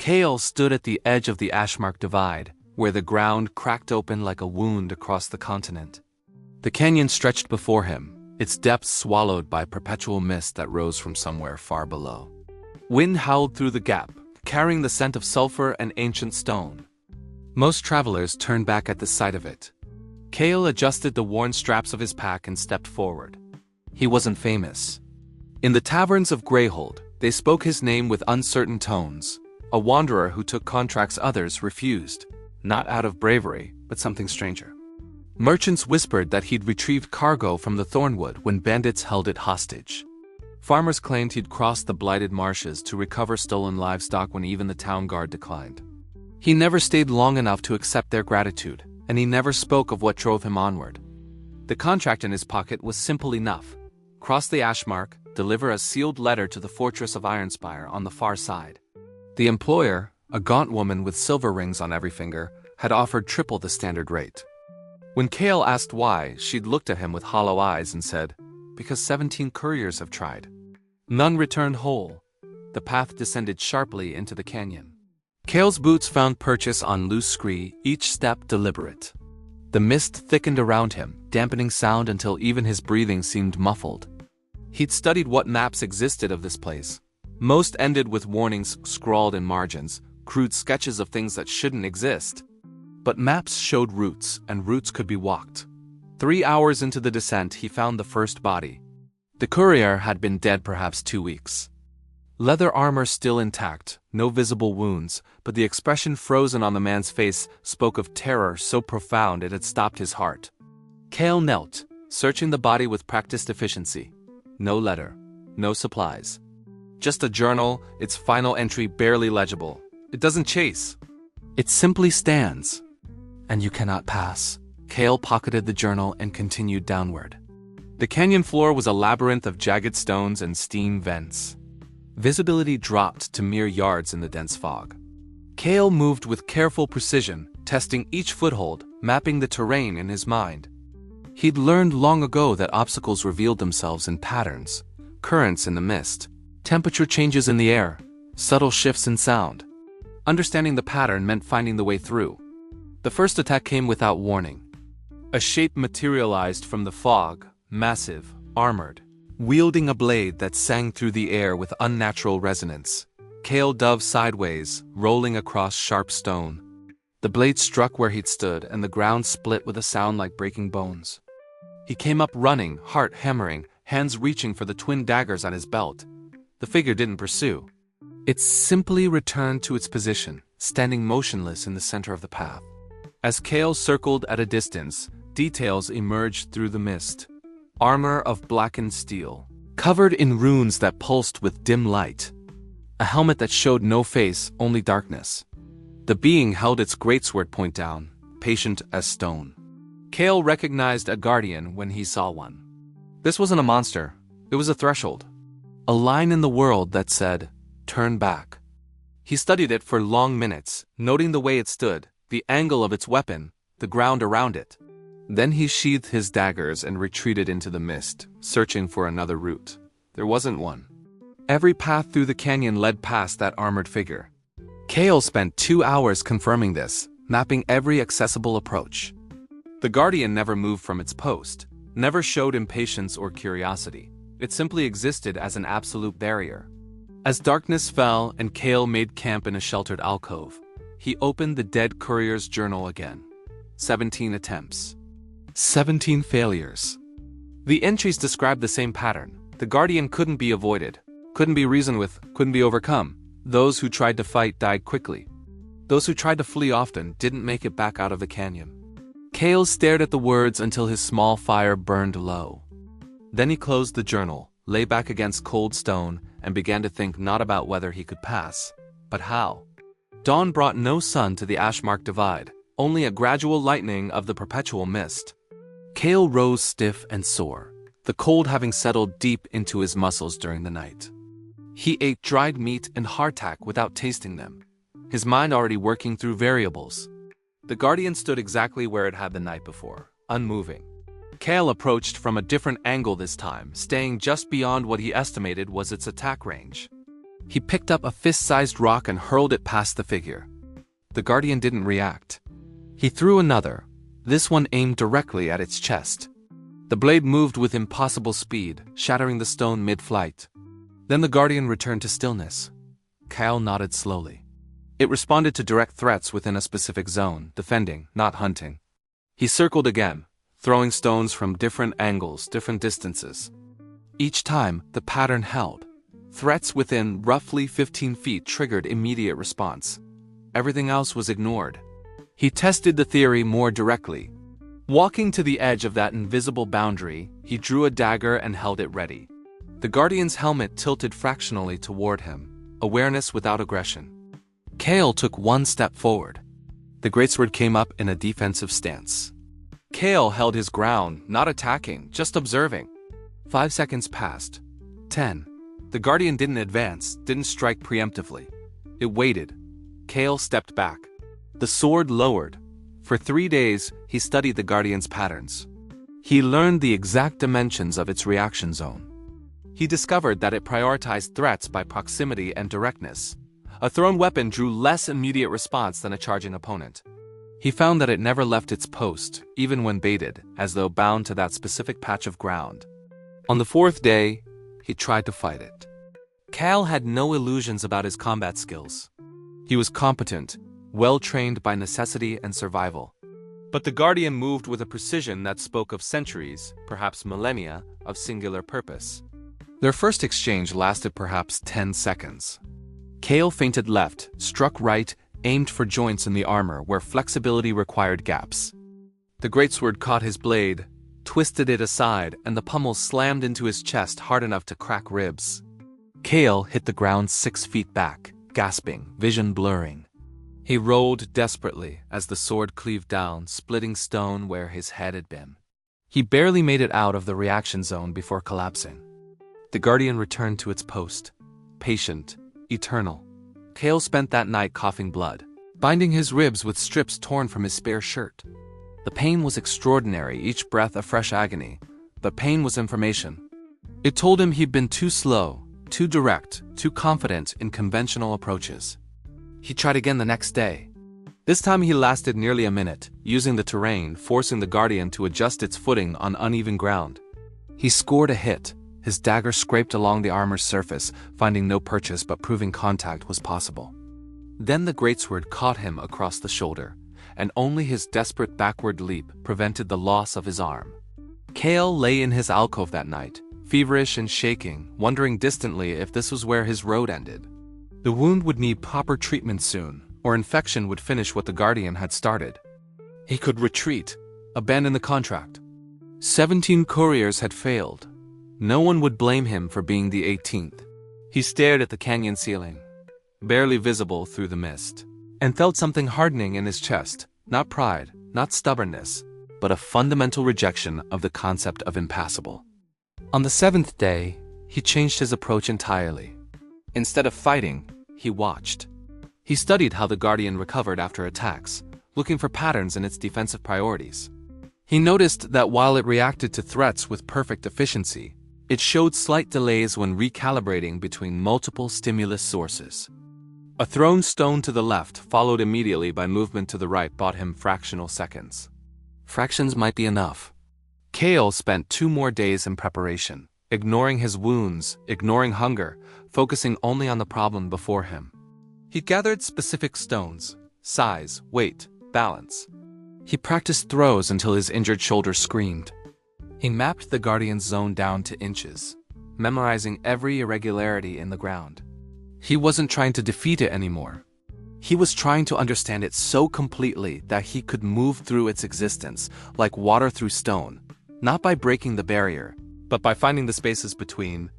Kael stood at the edge of the Ashmark Divide, where the ground cracked open like a wound across the continent. The canyon stretched before him, its depths swallowed by perpetual mist that rose from somewhere far below. Wind howled through the gap, carrying the scent of sulfur and ancient stone. Most travelers turned back at the sight of it. Kael adjusted the worn straps of his pack and stepped forward. He wasn't famous. In the taverns of Greyhold, they spoke his name with uncertain tones, a wanderer who took contracts others refused, not out of bravery, but something stranger. Merchants whispered that he'd retrieved cargo from the Thornwood when bandits held it hostage. Farmers claimed he'd crossed the blighted marshes to recover stolen livestock when even the town guard declined. He never stayed long enough to accept their gratitude, and he never spoke of what drove him onward. The contract in his pocket was simple enough. Cross the Ashmark, deliver a sealed letter to the fortress of Ironspire on the far side. The employer, a gaunt woman with silver rings on every finger, had offered triple the standard rate. When Kael asked why, she'd looked at him with hollow eyes and said, "Because 17 couriers have tried. None returned whole." The path descended sharply into the canyon. Kael's boots found purchase on loose scree, each step deliberate. The mist thickened around him, dampening sound until even his breathing seemed muffled. He'd studied what maps existed of this place. Most ended with warnings scrawled in margins, crude sketches of things that shouldn't exist. But maps showed routes, and routes could be walked. 3 hours into the descent, he found the first body. The courier had been dead perhaps 2 weeks. Leather armor still intact, no visible wounds, but the expression frozen on the man's face spoke of terror so profound it had stopped his heart. Kael knelt, searching the body with practiced efficiency. No letter, no supplies. Just a journal, its final entry barely legible. It doesn't chase. It simply stands. "And you cannot pass." Kael pocketed the journal and continued downward. The canyon floor was a labyrinth of jagged stones and steam vents. Visibility dropped to mere yards in the dense fog. Kael moved with careful precision, testing each foothold, mapping the terrain in his mind. He'd learned long ago that obstacles revealed themselves in patterns, currents in the mist, temperature changes in the air, subtle shifts in sound. Understanding the pattern meant finding the way through. The first attack came without warning. A shape materialized from the fog, massive, armored, wielding a blade that sang through the air with unnatural resonance. Kael dove sideways, rolling across sharp stone. The blade struck where he'd stood, and the ground split with a sound like breaking bones. He came up running, heart hammering, hands reaching for the twin daggers on his belt. The figure didn't pursue. It simply returned to its position, standing motionless in the center of the path. As Kael circled at a distance, details emerged through the mist. Armor of blackened steel, covered in runes that pulsed with dim light. A helmet that showed no face, only darkness. The being held its greatsword point down, patient as stone. Kael recognized a guardian when he saw one. This wasn't a monster, it was a threshold. A line in the world that said, "Turn back." He studied it for long minutes, noting the way it stood, the angle of its weapon, the ground around it. Then he sheathed his daggers and retreated into the mist, searching for another route. There wasn't one. Every path through the canyon led past that armored figure. Kael spent 2 hours confirming this, mapping every accessible approach. The guardian never moved from its post, never showed impatience or curiosity. It simply existed as an absolute barrier. As darkness fell and Kael made camp in a sheltered alcove, he opened the dead courier's journal again. 17 attempts. 17 failures. The entries described the same pattern. The guardian couldn't be avoided, couldn't be reasoned with, couldn't be overcome. Those who tried to fight died quickly. Those who tried to flee often didn't make it back out of the canyon. Kael stared at the words until his small fire burned low. Then he closed the journal, lay back against cold stone, and began to think not about whether he could pass, but how. Dawn brought no sun to the Ashmark Divide, only a gradual lightening of the perpetual mist. Kael rose stiff and sore, the cold having settled deep into his muscles during the night. He ate dried meat and hardtack without tasting them, his mind already working through variables. The guardian stood exactly where it had the night before, unmoving. Kael approached from a different angle this time, staying just beyond what he estimated was its attack range. He picked up a fist-sized rock and hurled it past the figure. The guardian didn't react. He threw another, this one aimed directly at its chest. The blade moved with impossible speed, shattering the stone mid-flight. Then the guardian returned to stillness. Kael nodded slowly. It responded to direct threats within a specific zone, defending, not hunting. He circled again, throwing stones from different angles, different distances. Each time, the pattern held. Threats within roughly 15 feet triggered immediate response. Everything else was ignored. He tested the theory more directly. Walking to the edge of that invisible boundary, he drew a dagger and held it ready. The guardian's helmet tilted fractionally toward him, awareness without aggression. Kael took one step forward. The greatsword came up in a defensive stance. Kael held his ground, not attacking, just observing. 5 seconds passed. 10. The guardian didn't advance, didn't strike preemptively. It waited. Kael stepped back. The sword lowered. For 3 days, he studied the guardian's patterns. He learned the exact dimensions of its reaction zone. He discovered that it prioritized threats by proximity and directness. A thrown weapon drew less immediate response than a charging opponent. He found that it never left its post, even when baited, as though bound to that specific patch of ground. On the 4th day, he tried to fight it. Kael had no illusions about his combat skills. He was competent, well-trained by necessity and survival. But the guardian moved with a precision that spoke of centuries, perhaps millennia, of singular purpose. Their first exchange lasted perhaps 10 seconds. Kael feinted left, struck right, aimed for joints in the armor where flexibility required gaps. The greatsword caught his blade, twisted it aside, and the pommel slammed into his chest hard enough to crack ribs. Kael hit the ground 6 feet back, gasping, vision blurring. He rolled desperately as the sword cleaved down, splitting stone where his head had been. He barely made it out of the reaction zone before collapsing. The guardian returned to its post, patient, eternal. Kael spent that night coughing blood, binding his ribs with strips torn from his spare shirt. The pain was extraordinary, each breath a fresh agony, but pain was information. It told him he'd been too slow, too direct, too confident in conventional approaches. He tried again the next day. This time he lasted nearly a minute, using the terrain, forcing the guardian to adjust its footing on uneven ground. He scored a hit. His dagger scraped along the armor's surface, finding no purchase but proving contact was possible. Then the greatsword caught him across the shoulder, and only his desperate backward leap prevented the loss of his arm. Kael lay in his alcove that night, feverish and shaking, wondering distantly if this was where his road ended. The wound would need proper treatment soon, or infection would finish what the guardian had started. He could retreat, abandon the contract. 17 couriers had failed. No one would blame him for being the 18th. He stared at the canyon ceiling, barely visible through the mist, and felt something hardening in his chest, not pride, not stubbornness, but a fundamental rejection of the concept of impassable. On the 7th day, he changed his approach entirely. Instead of fighting, he watched. He studied how the guardian recovered after attacks, looking for patterns in its defensive priorities. He noticed that while it reacted to threats with perfect efficiency, it showed slight delays when recalibrating between multiple stimulus sources. A thrown stone to the left, followed immediately by movement to the right, bought him fractional seconds. Fractions might be enough. Kael spent 2 more days in preparation, ignoring his wounds, ignoring hunger, focusing only on the problem before him. He gathered specific stones, size, weight, balance. He practiced throws until his injured shoulder screamed. He mapped the guardian's zone down to inches, memorizing every irregularity in the ground. He wasn't trying to defeat it anymore. He was trying to understand it so completely that he could move through its existence, like water through stone, not by breaking the barrier, but by finding the spaces between.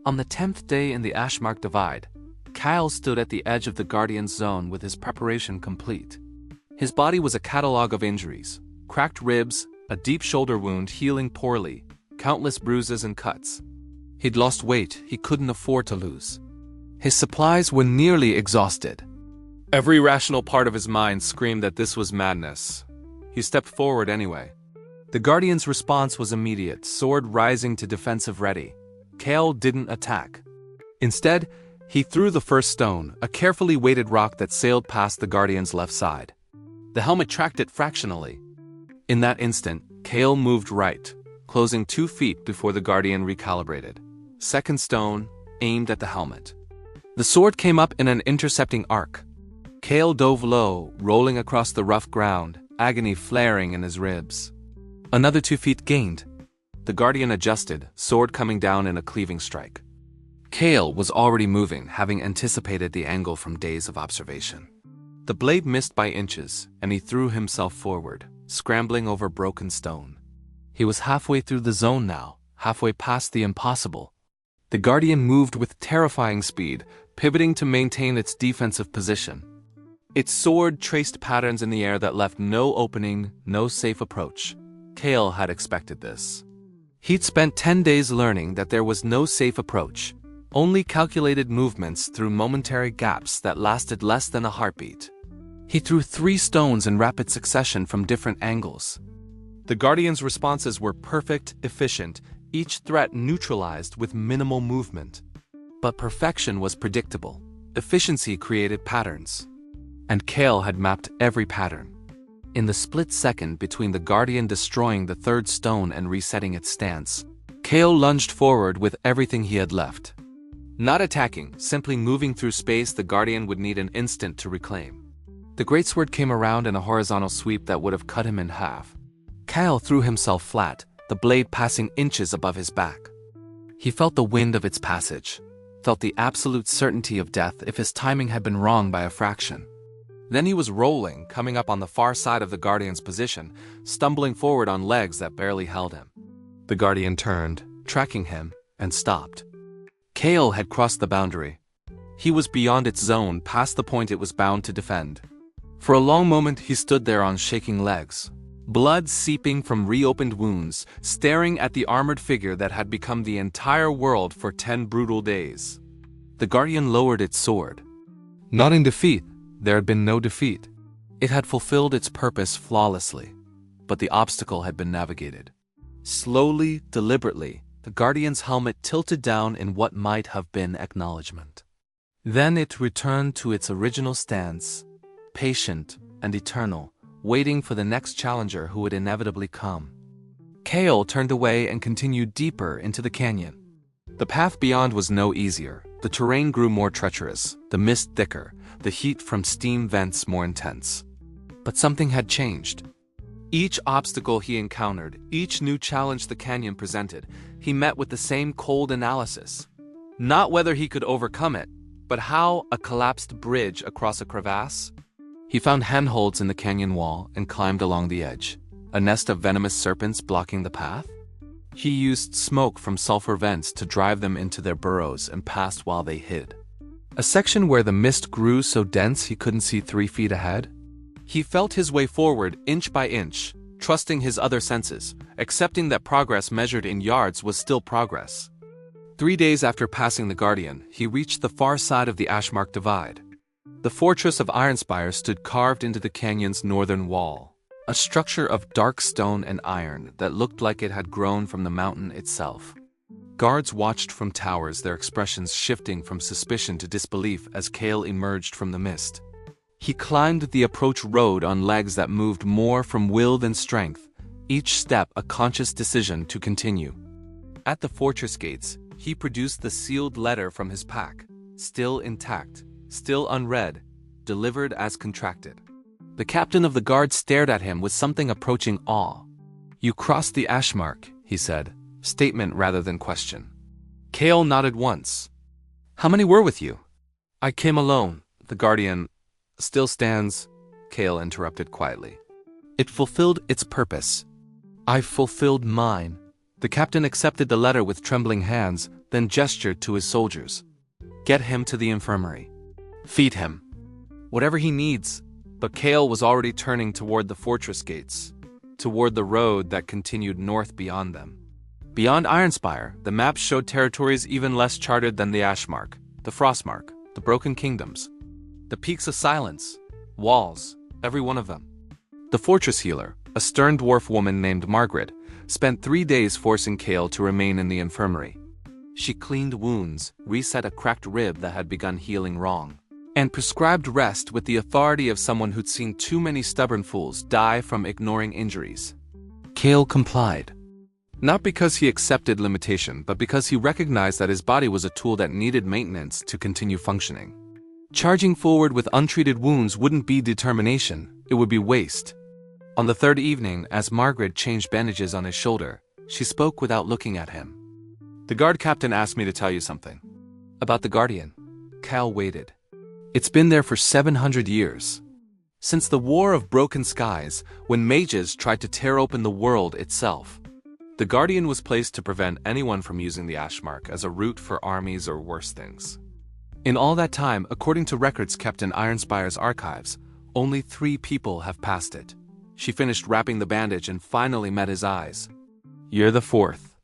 On the 10th day in the Ashmark Divide, Kael stood at the edge of the guardian's zone with his preparation complete. His body was a catalog of injuries, cracked ribs, a deep shoulder wound healing poorly, countless bruises and cuts. He'd lost weight he couldn't afford to lose. His supplies were nearly exhausted. Every rational part of his mind screamed that this was madness. He stepped forward anyway. The guardian's response was immediate, sword rising to defensive ready. Kael didn't attack. Instead, He threw the first stone, a carefully weighted rock that sailed past the Guardian's left side. The helmet tracked it fractionally. In that instant, Kael moved right, closing 2 feet before the Guardian recalibrated. Second stone, aimed at the helmet. The sword came up in an intercepting arc. Kael dove low, rolling across the rough ground, agony flaring in his ribs. Another 2 feet gained. The Guardian adjusted, sword coming down in a cleaving strike. Kael was already moving, having anticipated the angle from days of observation. The blade missed by inches, and he threw himself forward, scrambling over broken stone. He was halfway through the zone now, halfway past the impossible. The Guardian moved with terrifying speed, pivoting to maintain its defensive position. Its sword traced patterns in the air that left no opening, no safe approach. Kael had expected this. He'd spent 10 days learning that there was no safe approach, only calculated movements through momentary gaps that lasted less than a heartbeat. He threw 3 stones in rapid succession from different angles. The Guardian's responses were perfect, efficient, each threat neutralized with minimal movement. But perfection was predictable. Efficiency created patterns. And Kael had mapped every pattern. In the split second between the Guardian destroying the 3rd stone and resetting its stance, Kael lunged forward with everything he had left. Not attacking, simply moving through space the Guardian would need an instant to reclaim. The greatsword came around in a horizontal sweep that would have cut him in half. Kael threw himself flat, the blade passing inches above his back. He felt the wind of its passage, felt the absolute certainty of death if his timing had been wrong by a fraction. Then he was rolling, coming up on the far side of the Guardian's position, stumbling forward on legs that barely held him. The Guardian turned, tracking him, and stopped. Kael had crossed the boundary. He was beyond its zone, past the point it was bound to defend. For a long moment he stood there on shaking legs, blood seeping from reopened wounds, staring at the armored figure that had become the entire world for 10 brutal days. The Guardian lowered its sword. Not in defeat, there had been no defeat. It had fulfilled its purpose flawlessly, but the obstacle had been navigated. Slowly, deliberately, the Guardian's helmet tilted down in what might have been acknowledgement. Then it returned to its original stance, patient and eternal, waiting for the next challenger who would inevitably come. Kael turned away and continued deeper into the canyon. The path beyond was no easier. The terrain grew more treacherous, the mist thicker, the heat from steam vents more intense. But something had changed. Each obstacle he encountered, each new challenge the canyon presented, he met with the same cold analysis. Not whether he could overcome it, but how a collapsed bridge across a crevasse. He found handholds in the canyon wall and climbed along the edge. A nest of venomous serpents blocking the path? He used smoke from sulfur vents to drive them into their burrows and passed while they hid. A section where the mist grew so dense he couldn't see 3 feet ahead? He felt his way forward inch by inch, trusting his other senses, accepting that progress measured in yards was still progress. 3 days after passing the Guardian, he reached the far side of the Ashmark Divide. The fortress of Ironspire stood carved into the canyon's northern wall, a structure of dark stone and iron that looked like it had grown from the mountain itself. Guards watched from towers, their expressions shifting from suspicion to disbelief as Kael emerged from the mist. He climbed the approach road on legs that moved more from will than strength, each step a conscious decision to continue. At the fortress gates, he produced the sealed letter from his pack, still intact, still unread, delivered as contracted. The captain of the guard stared at him with something approaching awe. "You crossed the Ashmark," he said, statement rather than question. Kael nodded once. "How many were with you?" "I came alone." The Guardian still stands, Kael interrupted quietly. "It fulfilled its purpose. I've fulfilled mine." The captain accepted the letter with trembling hands, then gestured to his soldiers. "Get him to the infirmary. Feed him. Whatever he needs." But Kael was already turning toward the fortress gates, toward the road that continued north beyond them. Beyond Ironspire, the map showed territories even less charted than the Ashmark, the Frostmark, the Broken Kingdoms. The Peaks of Silence, walls, every one of them. The fortress healer, a stern dwarf woman named Margaret, spent 3 days forcing Kael to remain in the infirmary. She cleaned wounds, reset a cracked rib that had begun healing wrong, and prescribed rest with the authority of someone who'd seen too many stubborn fools die from ignoring injuries. Kael complied. Not because he accepted limitation, but because he recognized that his body was a tool that needed maintenance to continue functioning. Charging forward with untreated wounds wouldn't be determination, it would be waste. On the third evening, as Margaret changed bandages on his shoulder, she spoke without looking at him. "The guard captain asked me to tell you something." "About the Guardian?" Kael waited. "It's been there for 700 years. Since the War of Broken Skies, when mages tried to tear open the world itself. The Guardian was placed to prevent anyone from using the Ashmark as a route for armies or worse things. In all that time, according to records kept in Ironspire's archives, only 3 people have passed it." She finished wrapping the bandage and finally met his eyes. "You're the 4th.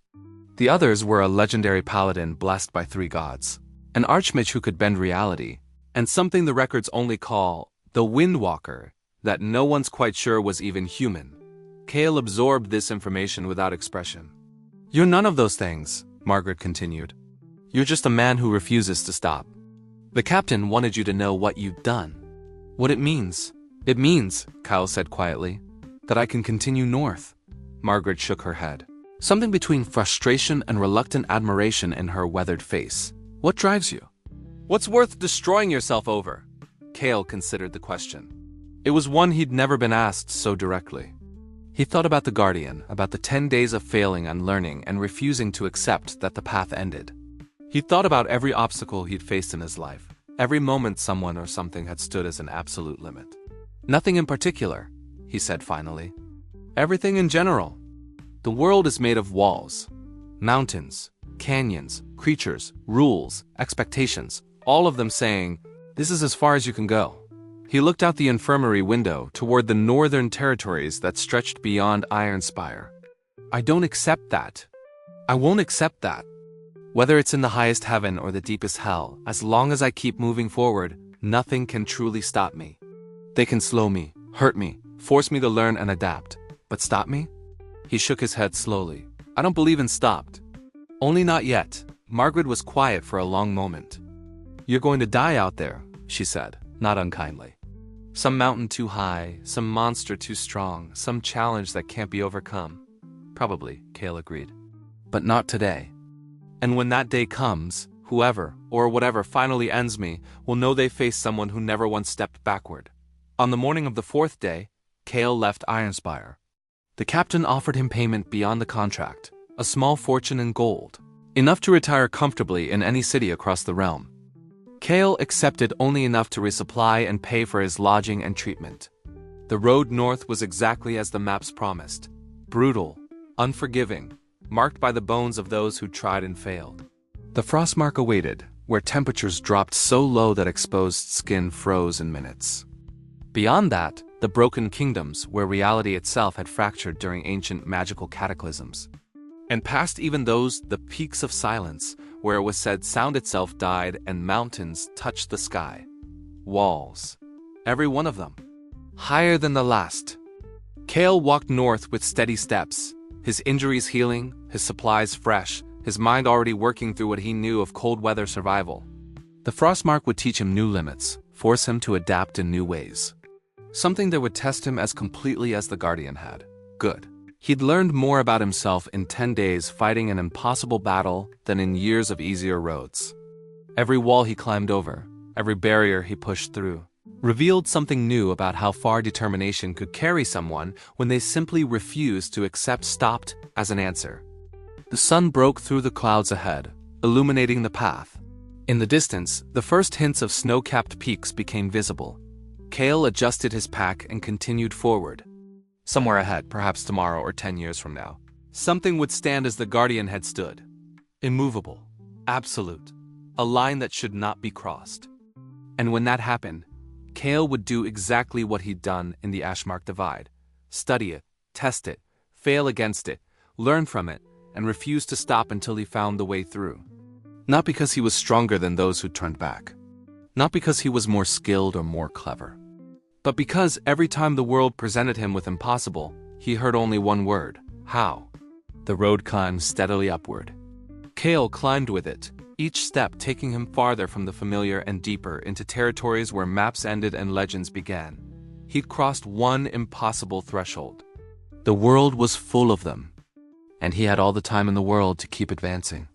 The others were a legendary paladin blessed by 3 gods, an archmage who could bend reality, and something the records only call the Windwalker that no one's quite sure was even human." Kael absorbed this information without expression. "You're none of those things," Margaret continued. "You're just a man who refuses to stop. The captain wanted you to know what you've done. What it means." "It means," Kael said quietly, "that I can continue north." Margaret shook her head. Something between frustration and reluctant admiration in her weathered face. "What drives you? What's worth destroying yourself over?" Kael considered the question. It was one he'd never been asked so directly. He thought about the Guardian, about the 10 days of failing and learning and refusing to accept that the path ended. He thought about every obstacle he'd faced in his life, every moment someone or something had stood as an absolute limit. "Nothing in particular," he said finally. "Everything in general. The world is made of walls, mountains, canyons, creatures, rules, expectations, all of them saying, 'This is as far as you can go.'" He looked out the infirmary window toward the northern territories that stretched beyond Ironspire. "I don't accept that. I won't accept that. Whether it's in the highest heaven or the deepest hell, as long as I keep moving forward, nothing can truly stop me. They can slow me, hurt me, force me to learn and adapt, but stop me?" He shook his head slowly. "I don't believe in stopped. Only not yet." Margaret was quiet for a long moment. "You're going to die out there," she said, not unkindly. "Some mountain too high, some monster too strong, some challenge that can't be overcome." "Probably," Kael agreed. "But not today. And when that day comes, whoever or whatever finally ends me will know they faced someone who never once stepped backward." On the morning of the 4th day, Kael left Ironspire. The captain offered him payment beyond the contract, a small fortune in gold, enough to retire comfortably in any city across the realm. Kael accepted only enough to resupply and pay for his lodging and treatment. The road north was exactly as the maps promised: brutal, unforgiving, marked by the bones of those who tried and failed. The frostmark awaited, where temperatures dropped so low that exposed skin froze in minutes. Beyond that, the broken kingdoms where reality itself had fractured during ancient magical cataclysms. And past even those, the peaks of silence, where it was said sound itself died and mountains touched the sky. Walls. Every one of them. Higher than the last. Kael walked north with steady steps, his injuries healing, his supplies fresh, his mind already working through what he knew of cold weather survival. The frostmark would teach him new limits, force him to adapt in new ways. Something that would test him as completely as the Guardian had. Good. He'd learned more about himself in 10 days fighting an impossible battle than in years of easier roads. Every wall he climbed over, every barrier he pushed through, revealed something new about how far determination could carry someone when they simply refused to accept stopped as an answer. The sun broke through the clouds ahead, illuminating the path. In the distance, the first hints of snow-capped peaks became visible. Kael adjusted his pack and continued forward. Somewhere ahead, perhaps tomorrow or 10 years from now, something would stand as the Guardian had stood. Immovable. Absolute. A line that should not be crossed. And when that happened, Kael would do exactly what he'd done in the Ashmark Divide. Study it, test it, fail against it, learn from it, and refuse to stop until he found the way through. Not because he was stronger than those who turned back. Not because he was more skilled or more clever. But because every time the world presented him with impossible, he heard only one word: how. The road climbed steadily upward. Kael climbed with it, each step taking him farther from the familiar and deeper into territories where maps ended and legends began. He'd crossed one impossible threshold. The world was full of them, and he had all the time in the world to keep advancing.